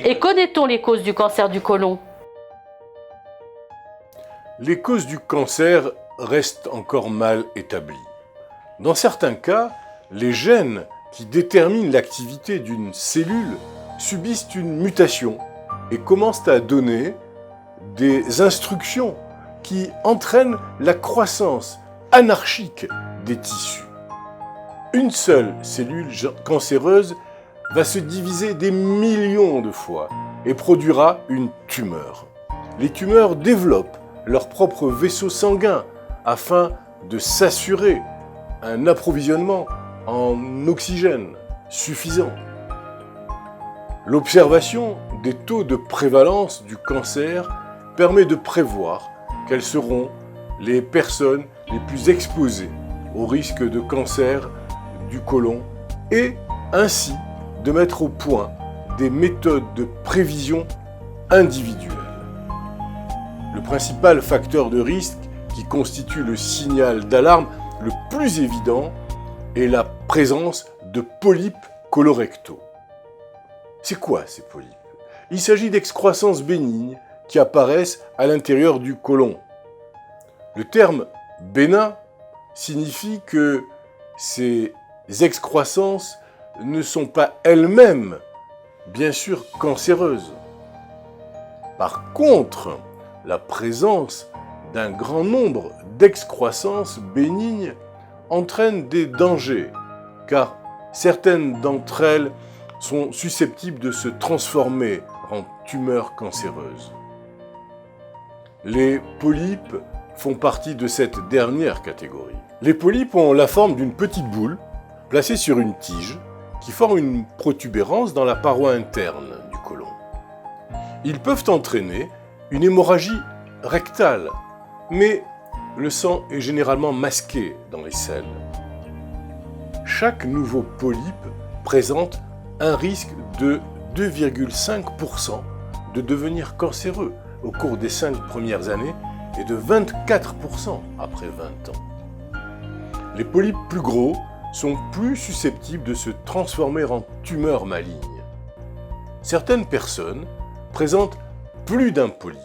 Et connaît-on les causes du cancer du côlon? Les causes du cancer restent encore mal établies. Dans certains cas, les gènes qui déterminent l'activité d'une cellule subissent une mutation et commencent à donner des instructions qui entraînent la croissance anarchique des tissus. Une seule cellule cancéreuse va se diviser des millions de fois et produira une tumeur. Les tumeurs développent leur propre vaisseau sanguin afin de s'assurer un approvisionnement en oxygène suffisant. L'observation des taux de prévalence du cancer permet de prévoir quelles seront les personnes les plus exposées au risque de cancer du côlon et ainsi de mettre au point des méthodes de prévision individuelles. Le principal facteur de risque qui constitue le signal d'alarme le plus évident est la présence de polypes colorectaux. C'est quoi ces polypes? Il s'agit d'excroissances bénignes qui apparaissent à l'intérieur du côlon. Le terme bénin signifie que ces excroissances ne sont pas elles-mêmes, bien sûr, cancéreuses. Par contre, la présence d'un grand nombre d'excroissances bénignes entraîne des dangers, car certaines d'entre elles sont susceptibles de se transformer en tumeurs cancéreuses. Les polypes font partie de cette dernière catégorie. Les polypes ont la forme d'une petite boule placée sur une tige qui forme une protubérance dans la paroi interne du côlon. Ils peuvent entraîner une hémorragie rectale, mais le sang est généralement masqué dans les selles. Chaque nouveau polype présente un risque de 2,5% de devenir cancéreux au cours des 5 premières années et de 24% après 20 ans. Les polypes plus gros sont plus susceptibles de se transformer en tumeurs malignes. Certaines personnes présentent plus d'un polype